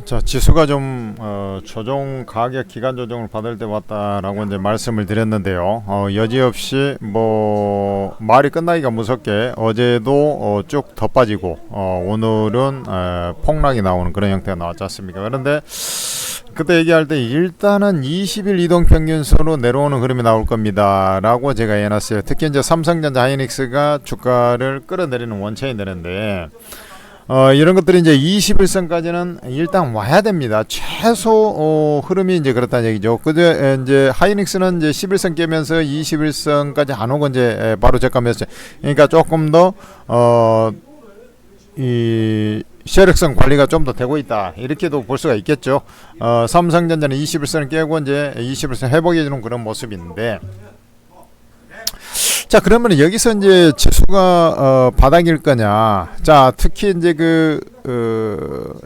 자, 지수가 좀 조정 가격 기간 조정을 받을 때 왔다라고 이제 말씀을 드렸는데요. 여지없이 뭐 말이 끝나기가 무섭게 어제도 쭉 더 빠지고 오늘은 폭락이 나오는 그런 형태가 나왔지 않습니까? 그런데 그때 얘기할 때 일단은 20일 이동 평균선으로 내려오는 흐름이 나올 겁니다라고 제가 해놨어요. 특히 이제 삼성전자 하이닉스가 주가를 끌어내리는 원천이 되는데. 이런 것들이 이제 21선까지는 일단 와야 됩니다. 최소 흐름이 이제 그렇다는 얘기죠. 그제 이제 하이닉스는 이제 11선 깨면서 21선까지 안 오고 이제 바로 저가면서, 그러니까 조금 더 이 세력성 관리가 좀 더 되고 있다, 이렇게도 볼 수가 있겠죠. 삼성전자는 21선을 깨고 이제 21선 회복해 주는 그런 모습인데. 자, 그러면 여기서 이제 지수가 바닥일 거냐? 자, 특히 이제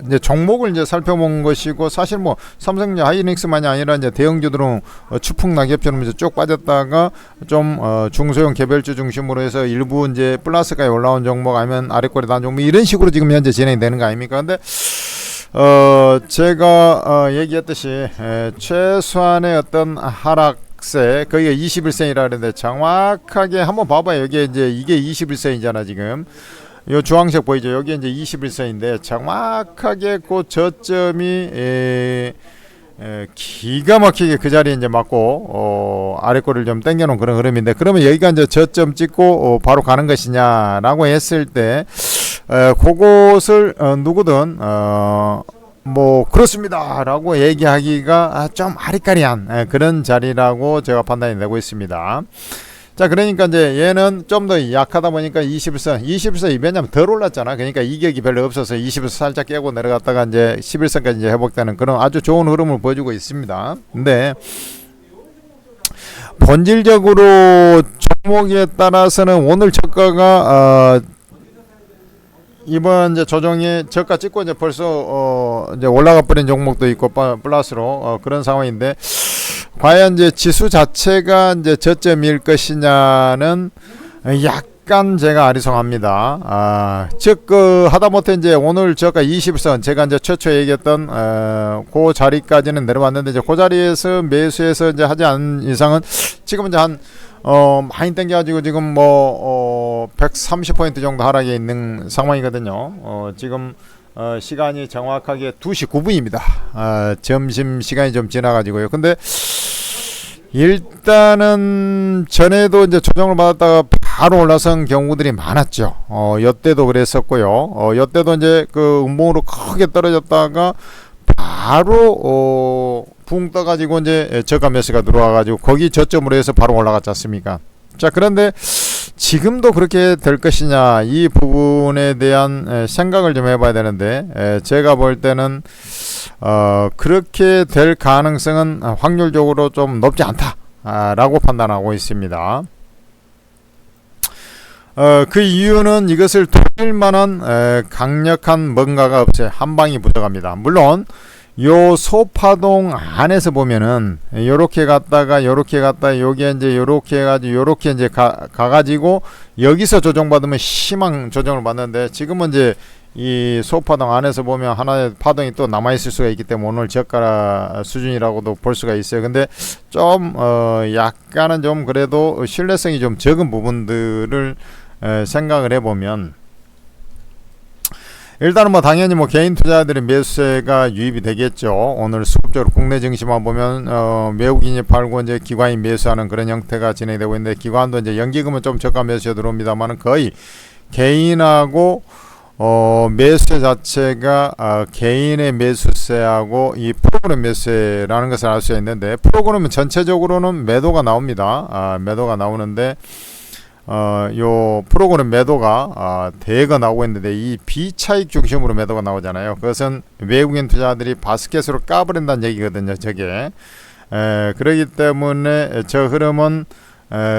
이제 종목을 이제 살펴본 것이고, 사실 뭐 삼성전자 하이닉스만이 아니라 이제 대형주들은 추풍 낙엽처럼 이제 쭉 빠졌다가 좀 중소형 개별주 중심으로 해서 일부 이제 플러스까지 올라온 종목, 아니면 아래꼬리 난 종목, 이런 식으로 지금 현재 진행이 되는 거 아닙니까? 근데 제가 얘기했듯이 최소한의 어떤 하락 거기가 21센이라 그러는데, 정확하게 한번 봐봐요. 여기 이제 이게 21센이잖아. 지금 요 주황색 보이죠? 여기 이제 21센인데 정확하게 그 저점이 기가 막히게 그 자리에 이제 맞고 아래꼬리를 좀 당겨놓은 그런 흐름인데, 그러면 여기가 이제 저점 찍고 바로 가는 것이냐라고 했을 때 그것을 누구든 뭐 그렇습니다 라고 얘기하기가 좀 아리까리한 그런 자리라고 제가 판단이 되고 있습니다. 자, 그러니까 이제 얘는 좀 더 약하다 보니까 21선 왜냐면 덜 올랐잖아. 그러니까 이격이 별로 없어서 21선 살짝 깨고 내려갔다가 이제 11선까지 이제 회복되는 그런 아주 좋은 흐름을 보여주고 있습니다. 근데 본질적으로 종목에 따라서는 오늘 저가가 이번 이제 조정에 저가 찍고 이제 벌써 이제 올라가 버린 종목도 있고 플러스로 그런 상황인데, 과연 이제 지수 자체가 이제 저점일 것이냐는 약간 제가 아리송합니다. 즉 하다못해 이제 오늘 저가 20선, 제가 이제 최초 얘기했던 그 자리까지는 내려왔는데, 이제 그 자리에서 매수해서 이제 하지 않은 이상은 지금 이제 한 많이 땡겨가지고 지금 뭐 130포인트 정도 하락에 있는 상황이거든요. 지금 시간이 정확하게 2시 9분입니다. 점심 시간이 좀 지나가지고요. 근데 일단은 전에도 이제 조정을 받았다가 바로 올라선 경우들이 많았죠. 여때도 그랬었고요. 여때도 이제 그 음봉으로 크게 떨어졌다가 바로 붕 떠가지고 이제 저가 매수가 들어와가지고 거기 저점으로 해서 바로 올라갔지 않습니까? 자, 그런데 지금도 그렇게 될 것이냐, 이 부분에 대한 생각을 좀 해봐야 되는데, 제가 볼 때는 그렇게 될 가능성은 확률적으로 좀 높지 않다 라고 판단하고 있습니다. 그 이유는 이것을 돌릴 만한 강력한 뭔가가 없어요. 한 방이 부족합니다. 물론 요 소파동 안에서 보면은 요렇게 갔다가 요렇게 갔다, 요게 이제 요렇게 해가지고 요렇게 이제 가가지고 여기서 조정받으면 심한 조정을 받는데, 지금은 이제 이 소파동 안에서 보면 하나의 파동이 또 남아있을 수가 있기 때문에 오늘 저가 수준이라고도 볼 수가 있어요. 근데 좀 약간은 좀 그래도 신뢰성이 좀 적은 부분들을 생각을 해보면, 일단은 뭐 당연히 뭐 개인 투자자들의 매수세가 유입이 되겠죠. 오늘 수급적으로 국내 증시만 보면 외국인이 팔고 이제 기관이 매수하는 그런 형태가 진행되고 있는데, 기관도 이제 연기금은 좀 저가 매수에 들어옵니다만은 거의 개인하고 매수세 자체가 개인의 매수세하고 이 프로그램 매수세라는 것을 알 수 있는데, 프로그램은 전체적으로는 매도가 나옵니다. 매도가 나오는데 요 프로그램 매도가 대거 나오고 있는데, 이 비차익 중심으로 매도가 나오잖아요. 그것은 외국인 투자들이 바스켓으로 까버린다는 얘기거든요. 저게 그렇기 때문에 저 흐름은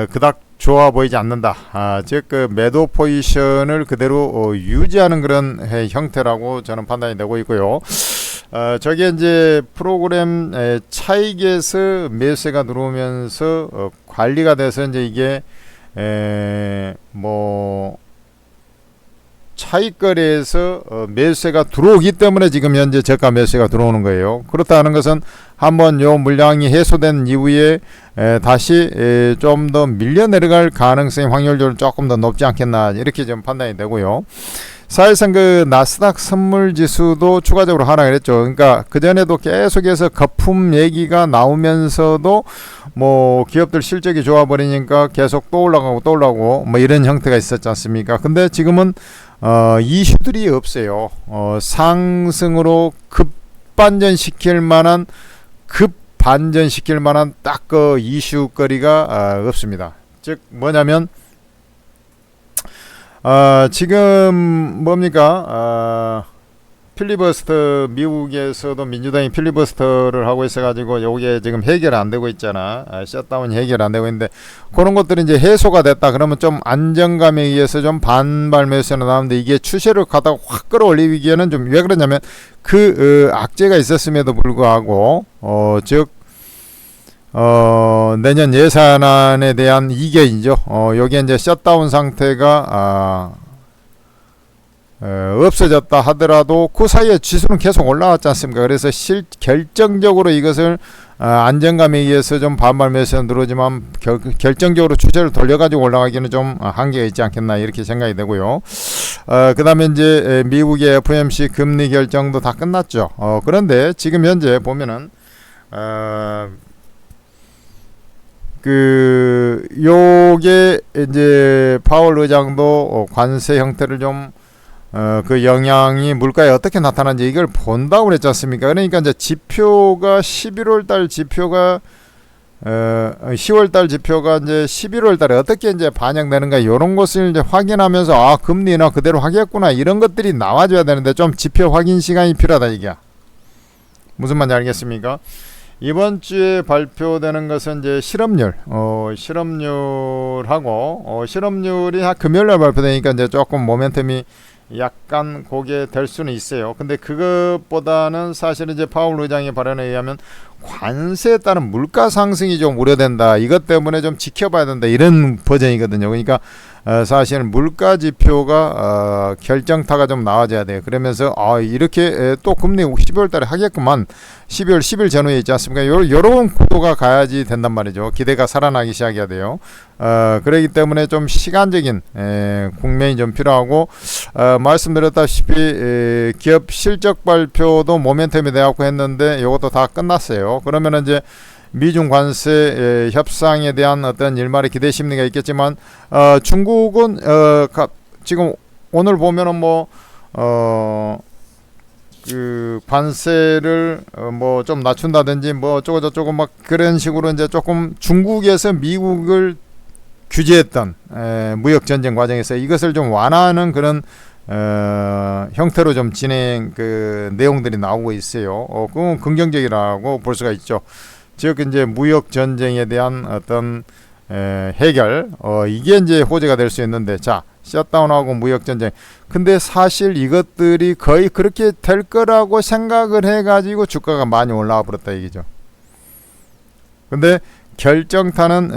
그닥 좋아 보이지 않는다. 즉 그 매도 포지션을 그대로 유지하는 그런 형태라고 저는 판단이 되고 있고요. 저게 이제 프로그램 차익에서 매수세가 들어오면서 관리가 돼서 이제 이게 뭐 차익거래에서 매수세가 들어오기 때문에 지금 현재 저가 매수세가 들어오는 거예요. 그렇다는 것은 한번 요 물량이 해소된 이후에 다시 좀 더 밀려 내려갈 가능성이 확률적으로 조금 더 높지 않겠나 이렇게 좀 판단이 되고요. 사실상 그 나스닥 선물 지수도 추가적으로 하락을 했죠. 그러니까 그 전에도 계속해서 거품 얘기가 나오면서도 뭐 기업들 실적이 좋아 버리니까 계속 또 올라가고 또 올라가고 뭐 이런 형태가 있었지 않습니까? 근데 지금은 이슈들이 없어요. 상승으로 급반전시킬 만한 딱 그 이슈거리가 없습니다. 즉 뭐냐면 지금 뭡니까? 필리버스터 미국에서도 민주당이 필리버스터를 하고 있어가지고 요게 지금 해결 안 되고 있잖아. 셧다운이 해결 안 되고 있는데 그런 것들이 이제 해소가 됐다 그러면 좀 안정감에 의해서 좀 반발 매수가 나오는데 이게 추세를 가다가 확 끌어올리기에는 좀 왜 그러냐면 그 악재가 있었음에도 불구하고 즉 내년 예산안에 대한 이견이죠. 여기에 이제 셧다운 상태가 없어졌다 하더라도 그 사이에 지수는 계속 올라왔지 않습니까? 그래서 결정적으로 이것을 안정감에 의해서 좀 반발 매수는 들어오지만 결정적으로 추세를 돌려가지고 올라가기는 좀 한계가 있지 않겠나 이렇게 생각이 되고요. 그 다음에 이제 미국의 FOMC 금리 결정도 다 끝났죠. 그런데 지금 현재 보면은 요게 이제 파월 의장도 관세 형태를 좀 그 영향이 물가에 어떻게 나타나는지 이걸 본다고 그랬지 않습니까? 그러니까 이제 지표가 11월 달 지표가 10월 달 지표가 이제 11월 달에 어떻게 이제 반영되는가 이런 것을 이제 확인하면서 금리 인하 그대로 하겠구나 이런 것들이 나와줘야 되는데 좀 지표 확인 시간이 필요하다 이게. 무슨 말인지 알겠습니까? 이번 주에 발표되는 것은 이제 실업률, 실업률하고 실업률이 금요일날 발표되니까 이제 조금 모멘텀이 약간 고게 될 수는 있어요. 근데 그것보다는 사실은 이제 파월 의장의 발언에 의하면 관세에 따른 물가 상승이 좀 우려된다. 이것 때문에 좀 지켜봐야 된다. 이런 버전이거든요. 그러니까 사실은 물가 지표가 결정타가 좀 나와줘야 돼요. 그러면서 이렇게 또 금리 12월 달에 하겠구만. 12월 10일 전후에 있지 않습니까? 요런 구도가 가야지 된단 말이죠. 기대가 살아나기 시작해야 돼요. 그렇기 때문에 좀 시간적인 국면이 좀 필요하고 말씀드렸다시피 기업 실적 발표도 모멘텀이 돼갖고 했는데 이것도 다 끝났어요. 그러면 이제 미중 관세 협상에 대한 어떤 일말의 기대 심리가 있겠지만 중국은 지금 오늘 보면은 그 관세를 뭐 좀 낮춘다든지 뭐 어쩌고 저쩌고 막 그런 식으로 이제 조금 중국에서 미국을 규제했던 무역 전쟁 과정에서 이것을 좀 완화하는 그런 형태로 좀 진행 그 내용들이 나오고 있어요. 그건 긍정적이라고 볼 수가 있죠. 즉 이제 무역 전쟁에 대한 어떤 해결 이게 이제 호재가 될 수 있는데 자 셧다운하고 무역 전쟁 근데 사실 이것들이 거의 그렇게 될 거라고 생각을 해가지고 주가가 많이 올라와 버렸다 얘기죠. 근데 결정타는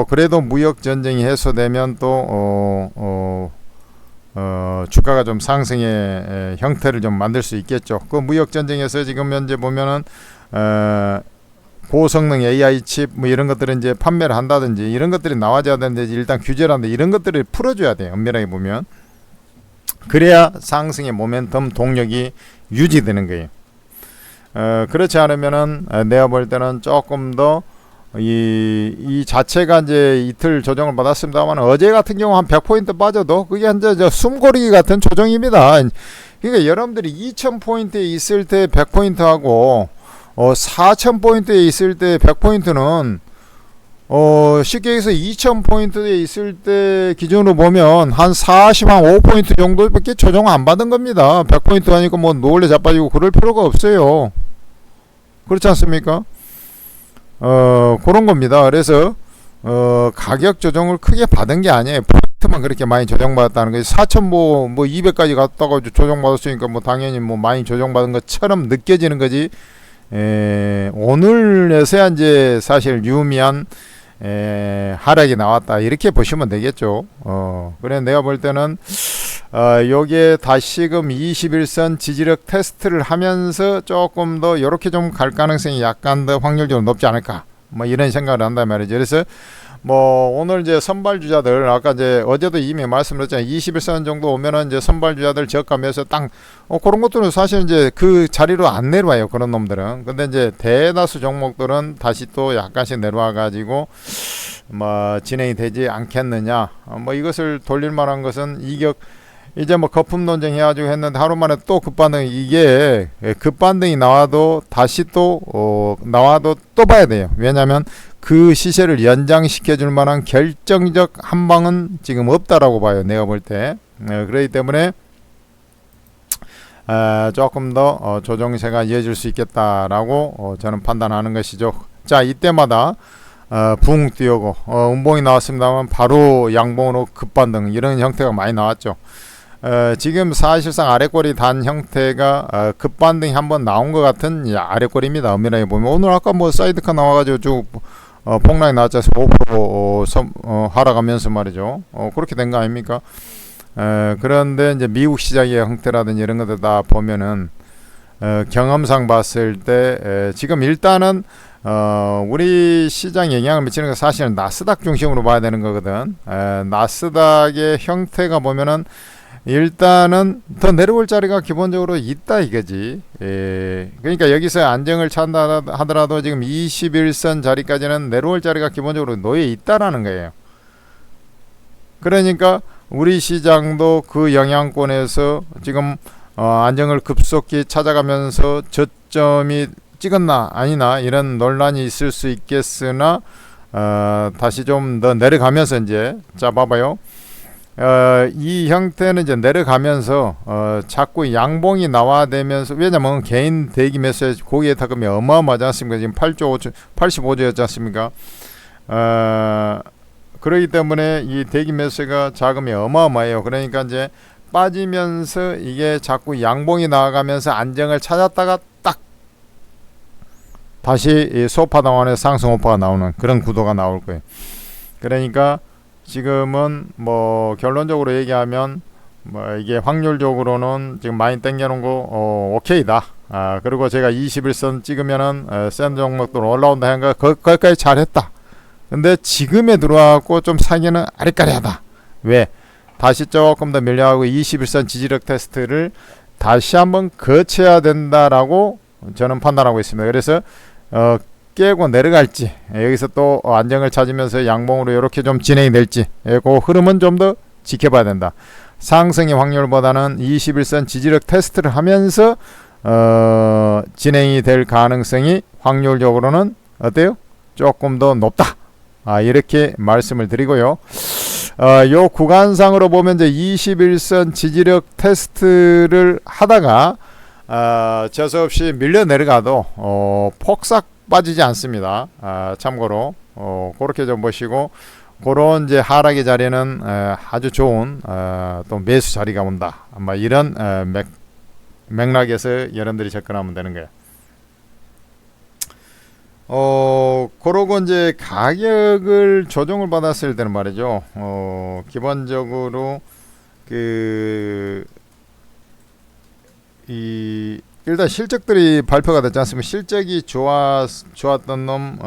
그래도 무역 전쟁이 해소되면 또 주가가 좀 상승의 형태를 좀 만들 수 있겠죠. 그 무역 전쟁에서 지금 현재 보면은 고성능 AI 칩 뭐 이런 것들은 이제 판매를 한다든지 이런 것들이 나와줘야 되는데 일단 규제를 하는데 이런 것들을 풀어줘야 돼요. 엄밀하게 보면 그래야 상승의 모멘텀 동력이 유지되는 거예요. 그렇지 않으면은 내가 볼 때는 조금 더 이 자체가 이제 이틀 조정을 받았습니다만 어제 같은 경우 한 100포인트 빠져도 그게 이제 숨고르기 같은 조정입니다. 그러니까 여러분들이 2000포인트에 있을 때 100포인트하고 4000포인트에 있을 때 100포인트는 쉽게 해서 2000포인트에 있을 때 기준으로 보면 한 45포인트 정도밖에 조정 안 받은 겁니다. 100포인트 하니까 뭐 놀래 자빠지고 그럴 필요가 없어요. 그렇지 않습니까? 그런 겁니다. 그래서 가격 조정을 크게 받은 게 아니에요. 포인트만 그렇게 많이 조정받았다는 거예요. 4000 뭐 200까지 갔다가 조정받았으니까 뭐 당연히 뭐 많이 조정받은 것처럼 느껴지는 거지. 오늘에서야 이제 사실 유의미한 하락이 나왔다 이렇게 보시면 되겠죠. 그래 내가 볼 때는 요게 다시금 21선 지지력 테스트를 하면서 조금 더 이렇게 좀 갈 가능성이 약간 더 확률적으로 높지 않을까, 뭐 이런 생각을 한단 말이죠. 그래서 뭐 오늘 이제 선발 주자들, 아까 이제 어제도 이미 말씀드렸잖아요. 21선 정도 오면은 이제 선발 주자들 저가면서 딱 그런 것들은 사실 이제 그 자리로 안 내려와요, 그런 놈들은. 근데 이제 대다수 종목들은 다시 또 약간씩 내려와 가지고 뭐 진행이 되지 않겠느냐. 뭐 이것을 돌릴 만한 것은 이격, 이제 뭐 거품 논쟁 해가지고 했는데 하루 만에 또 급반등, 이게 급반등이 나와도 다시 또 나와도 또 봐야 돼요. 왜냐하면 그 시세를 연장시켜 줄 만한 결정적 한 방은 지금 없다라고 봐요, 내가 볼 때. 그렇기 때문에 조금 더 조정세가 이어질 수 있겠다라고 저는 판단하는 것이죠. 자, 이때마다 붕 뛰어고 음봉이 나왔습니다만 바로 양봉으로 급반등, 이런 형태가 많이 나왔죠. 지금 사실상 아래꼬리 단 형태가 급반등이 한번 나온 것 같은 아래꼬리입니다. 엄밀하게 보면 오늘 아까 뭐 사이드카 나와가지고 쭉 폭락이 나왔죠. 5% 하락하면서 말이죠. 그렇게 된 거 아닙니까? 그런데 이제 미국 시장의 형태라든지 이런 것들 다 보면은 경험상 봤을 때 지금 일단은 우리 시장에 영향을 미치는 건 사실은 나스닥 중심으로 봐야 되는 거거든. 나스닥의 형태가 보면은 일단은 더 내려올 자리가 기본적으로 있다 이거지. 그러니까 여기서 안정을 찾는다 하더라도 지금 21선 자리까지는 내려올 자리가 기본적으로 놓여 있다라는 거예요. 그러니까 우리 시장도 그 영향권에서 지금 안정을 급속히 찾아가면서 저점이 찍었나 아니나 이런 논란이 있을 수 있겠으나 다시 좀 더 내려가면서 이제, 자 봐봐요. 이 형태는 이제 내려가면서 자꾸 양봉이 나와대면서, 왜냐면 개인 대기 매수에 고기의 타금이 어마어마하지 않습니까? 지금 85조였지 않습니까? 그렇기 때문에 이 대기 매수가 자금이 어마어마해요. 그러니까 이제 빠지면서 이게 자꾸 양봉이 나가면서 안정을 찾았다가 딱 다시 이 소파당원의 상승 오파가 나오는 그런 구도가 나올 거예요. 그러니까 지금은 뭐 결론적으로 얘기하면 뭐 이게 확률적으로는 지금 많이 땡겨놓은 거 오케이다. 그리고 제가 21선 찍으면은 센 종목들 올라온다 하니까 거기까지 잘했다. 근데 지금에 들어와갖고 좀 사기는 아리까리하다. 왜? 다시 조금 더 밀려가고 21선 지지력 테스트를 다시 한번 거쳐야 된다라고 저는 판단하고 있습니다. 그래서 깨고 내려갈지, 여기서 또 안정을 찾으면서 양봉으로 이렇게 좀 진행이 될지, 그 흐름은 좀 더 지켜봐야 된다. 상승의 확률보다는 21선 지지력 테스트를 하면서 진행이 될 가능성이 확률적으로는 어때요? 조금 더 높다. 이렇게 말씀을 드리고요. 요 구간상으로 보면 이제 21선 지지력 테스트를 하다가 저수없이 밀려 내려가도 폭삭 빠지지 않습니다. 참고로 그렇게 좀 보시고, 그런 이제 하락의 자리는 아주 좋은 또 매수 자리가 온다. 아마 이런 맥락에서 여러분들이 접근하면 되는 거예요. 그러고 이제 가격을 조정을 받았을 때는 말이죠. 기본적으로 일단 실적들이 발표가 됐지 않습니까? 실적이 좋았던 놈,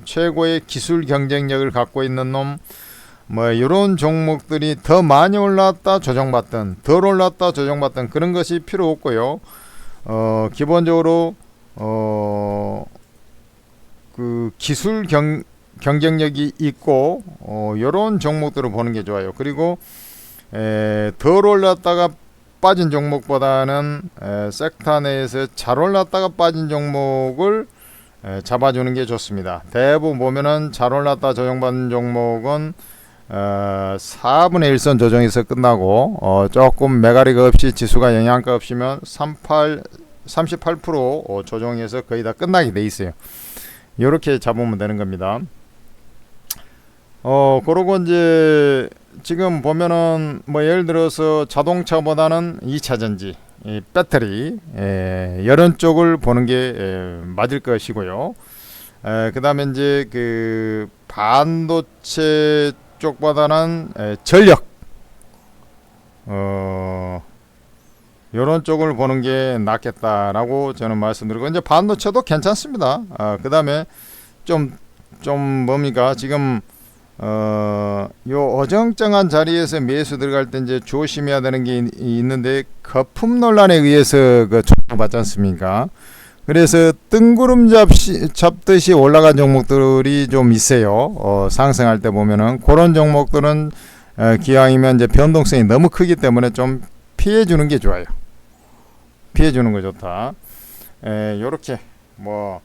최고의 기술 경쟁력을 갖고 있는 놈, 뭐 이런 종목들이 더 많이 올랐다 조정받던, 덜 올랐다 조정받던 그런 것이 필요 없고요. 기본적으로 그 기술 경쟁력이 있고 이런 종목들을 보는 게 좋아요. 그리고 덜 올랐다가 빠진 종목보다는 섹터 내에서 잘 올랐다가 빠진 종목을 잡아주는 게 좋습니다. 대부분 보면은 잘 올랐다 조정받은 종목은 4분의 1선 조정에서 끝나고 조금 매가리가 없이 지수가 영향가 없이면 38% 조정에서 거의 다 끝나게 돼 있어요. 이렇게 잡으면 되는 겁니다. 그러고 이제 지금 보면은 뭐 예를 들어서 자동차보다는 2차전지, 배터리, 이런 쪽을 보는 게 맞을 것이고요. 그 다음에 이제 그 반도체 쪽보다는 전력, 요런 쪽을 보는 게 낫겠다라고 저는 말씀드리고, 이제 반도체도 괜찮습니다. 그 다음에 좀 뭡니까 지금 요 어정쩡한 자리에서 매수 들어갈 때 이제 조심해야 되는 게 있는데, 거품 논란에 의해서 그 조정받지 않습니까? 그래서 뜬구름 잡듯이 올라간 종목들이 좀 있어요. 상승할 때 보면은 그런 종목들은 기왕이면 이제 변동성이 너무 크기 때문에 좀 피해 주는 게 좋아요. 피해 주는 거 좋다. 요렇게 뭐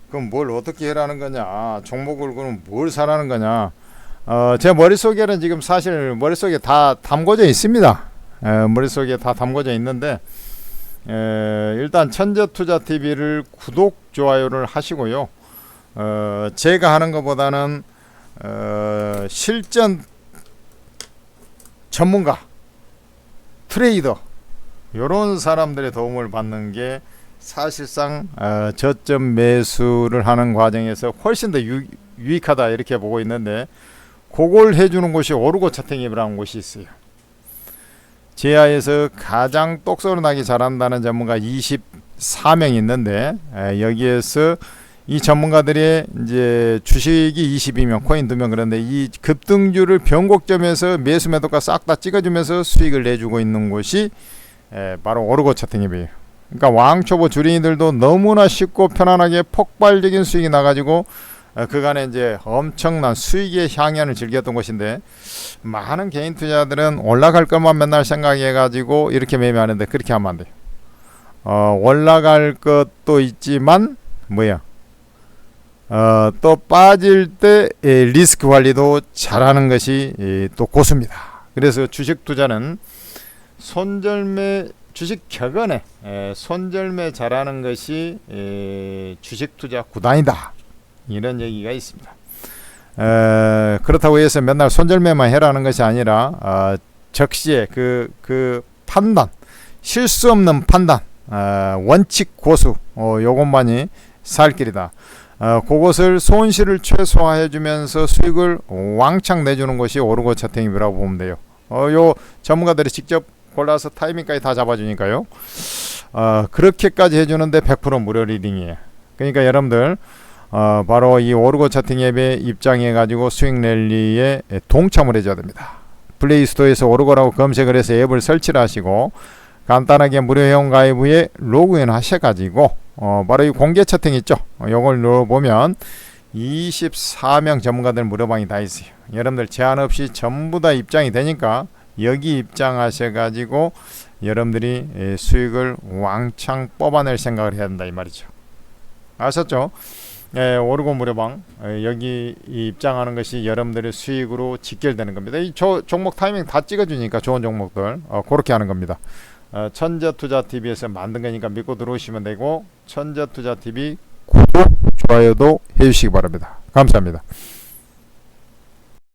그럼 뭘 어떻게 해라는 거냐, 종목을 그럼 뭘 사라는 거냐. 제 머릿속에는 지금 사실 머릿속에 다 담궈져 있습니다. 머릿속에 다 담궈져 있는데, 일단 천재투자TV를 구독, 좋아요를 하시고요. 제가 하는 것보다는 실전 전문가, 트레이더 요런 사람들의 도움을 받는 게 사실상 저점 매수를 하는 과정에서 훨씬 더 유익하다 이렇게 보고 있는데, 그걸 해주는 곳이 오르고 차팅앱이라는 곳이 있어요. 제야에서 가장 똑소리나게 잘한다는 전문가 24명 있는데, 여기에서 이 전문가들의 이제 주식이 22명, 코인 2명, 그런데 이 급등주를 변곡점에서 매수 매도가 싹 다 찍어주면서 수익을 내주고 있는 곳이 바로 오르고 차팅앱이에요. 그러니까 왕초보 주린이들도 너무나 쉽고 편안하게 폭발적인 수익이 나가지고 그간에 이제 엄청난 수익의 향연을 즐겼던 곳인데, 많은 개인 투자들은 올라갈 것만 맨날 생각해가지고 이렇게 매매하는데, 그렇게 하면 안 돼요. 올라갈 것도 있지만 뭐야, 또 빠질 때 리스크 관리도 잘하는 것이 또 고수입니다. 그래서 주식 투자는 손절매, 주식 격언에 손절매 잘하는 것이 주식 투자 구단이다, 이런 얘기가 있습니다. 그렇다고 해서 맨날 손절매만 해라는 것이 아니라 적시에 그 판단, 실수 없는 판단, 원칙 고수, 요것만이 살 길이다. 그것을 손실을 최소화해 주면서 수익을 왕창 내주는 것이 오르고 차팅입이라고 보면 돼요. 요 전문가들이 직접 골라서 타이밍까지 다 잡아주니까요. 그렇게까지 해주는데 100% 무료 리딩이에요. 그러니까 여러분들 바로 이 오르고 차팅 앱에 입장해 가지고 수익 랠리에 동참을 해줘야 됩니다. 플레이스토어에서 오르고라고 검색을 해서 앱을 설치를 하시고, 간단하게 무료 회원 가입 후에 로그인 하셔가지고 바로 이 공개 채팅 있죠. 이걸 눌러보면 24명 전문가들 무료방이 다 있어요. 여러분들 제한 없이 전부 다 입장이 되니까 여기 입장하셔가지고 여러분들이 수익을 왕창 뽑아낼 생각을 해야 된다 이 말이죠. 아셨죠? 오르고 무료방, 여기 입장하는 것이 여러분들의 수익으로 직결되는 겁니다. 이 종목 타이밍 다 찍어주니까 좋은 종목들 그렇게 하는 겁니다. 천재투자TV에서 만든 거니까 믿고 들어오시면 되고, 천재투자TV 구독, 좋아요도 해주시기 바랍니다. 감사합니다.